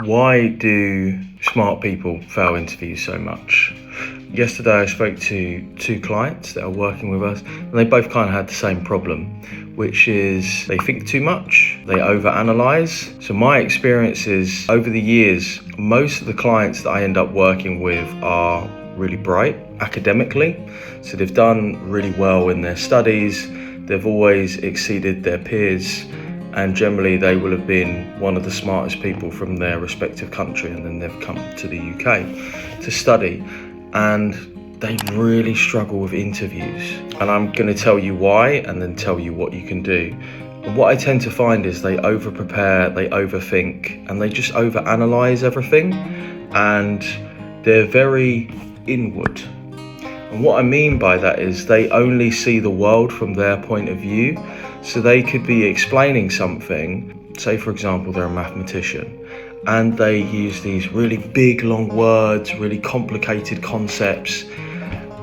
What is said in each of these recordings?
Why do smart people fail interviews so much? Yesterday I spoke to two clients that are working with us, and they both kind of had the same problem, which is they think too much, they overanalyze. So my experience is, over the years, most of the clients that I end up working with are really bright academically. So they've done really well in their studies, they've always exceeded their peers, and generally they will have been one of the smartest people from their respective country, and then they've come to the UK to study, and they really struggle with interviews. And I'm going to tell you why and then tell you what you can do. And what I tend to find is they over prepare, they overthink, and they just overanalyze everything, and they're very inward. And what I mean by that is they only see the world from their point of view. So they could be explaining something, say for example they're a mathematician, and they use these really big long words, really complicated concepts.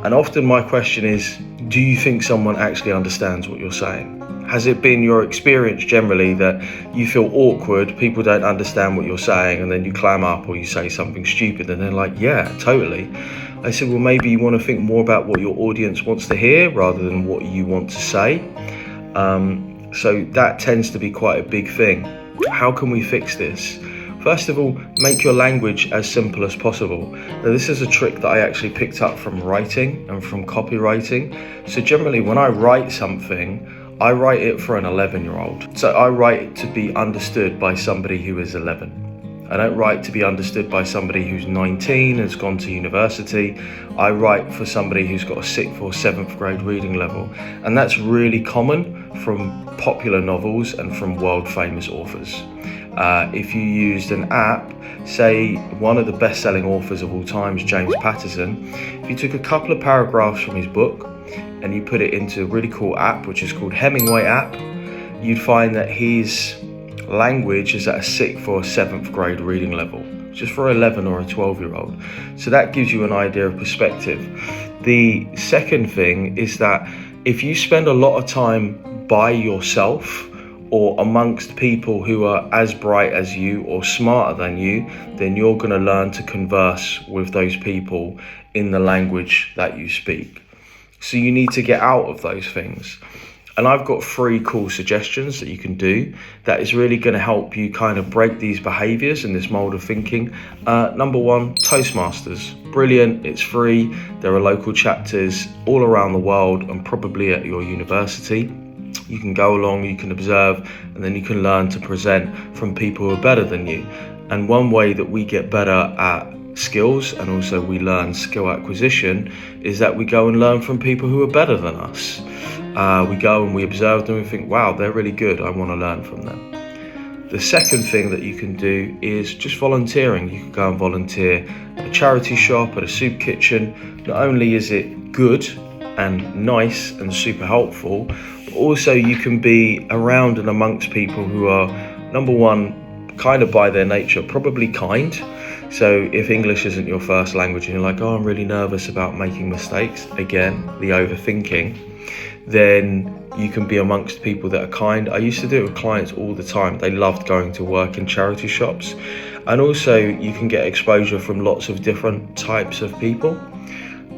And often my question is, do you think someone actually understands what you're saying? Has it been your experience generally that you feel awkward, people don't understand what you're saying, and then you clam up or you say something stupid and they're like, yeah, totally. I said, well, maybe you want to think more about what your audience wants to hear rather than what you want to say. So that tends to be quite a big thing. How can we fix this? First of all, make your language as simple as possible. Now, this is a trick that I actually picked up from writing and from copywriting. So generally when I write something, I write it for an 11-year-old. So I write it to be understood by somebody who is 11. I don't write to be understood by somebody who's 19 and has gone to university. I write for somebody who's got a 6th or 7th grade reading level. And that's really common from popular novels and from world famous authors. If you used an app, say one of the best-selling authors of all time is James Patterson, if you took a couple of paragraphs from his book and you put it into a really cool app, which is called Hemingway app, you'd find that his language is at a 6th or 7th grade reading level, just for 11 or a 12-year-old. So that gives you an idea of perspective. The second thing is that if you spend a lot of time by yourself or amongst people who are as bright as you or smarter than you, then you're going to learn to converse with those people in the language that you speak. So you need to get out of those things. And I've got 3 cool suggestions that you can do that is really going to help you kind of break these behaviors and this mold of thinking. Number 1, Toastmasters. Brilliant, it's free. There are local chapters all around the world and probably at your university. You can go along, you can observe, and then you can learn to present from people who are better than you. And one way that we get better at skills, and also we learn skill acquisition, is that we go and learn from people who are better than us. We go and we observe them and think, wow, they're really good, I want to learn from them. The second thing that you can do is just volunteering. You can go and volunteer at a charity shop, at a soup kitchen. Not only is it good and nice and super helpful, but also you can be around and amongst people who are, number 1, kind of by their nature, probably kind. So if English isn't your first language and you're like, oh, I'm really nervous about making mistakes, again, the overthinking, then you can be amongst people that are kind. I used to do it with clients all the time. They loved going to work in charity shops. And also you can get exposure from lots of different types of people,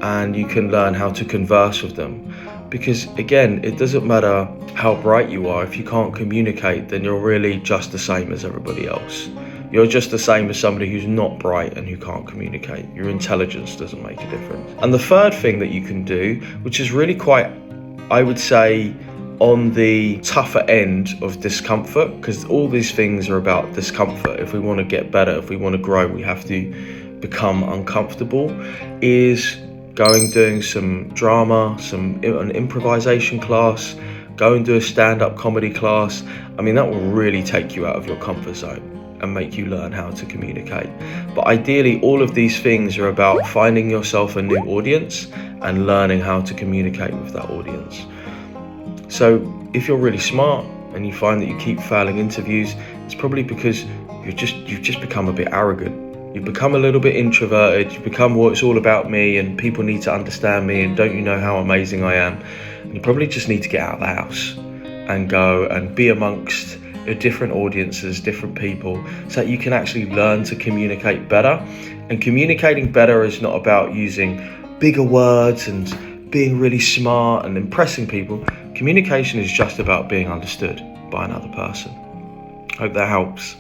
and you can learn how to converse with them. Because again, it doesn't matter how bright you are, if you can't communicate, then you're really just the same as everybody else. You're just the same as somebody who's not bright and who can't communicate. Your intelligence doesn't make a difference. And the third thing that you can do, which is really quite, I would say, on the tougher end of discomfort, because all these things are about discomfort. If we want to get better, if we want to grow, we have to become uncomfortable, is doing some drama, an improvisation class, go and do a stand-up comedy class. I mean, that will really take you out of your comfort zone and make you learn how to communicate. But ideally, all of these things are about finding yourself a new audience and learning how to communicate with that audience. So if you're really smart and you find that you keep failing interviews, it's probably because you've just become a bit arrogant. You've become a little bit introverted. You've become, well, it's all about me and people need to understand me and don't you know how amazing I am? And you probably just need to get out of the house and go and be amongst different audiences, different people, so that you can actually learn to communicate better. And communicating better is not about using bigger words and being really smart and impressing people. Communication is just about being understood by another person. Hope that helps.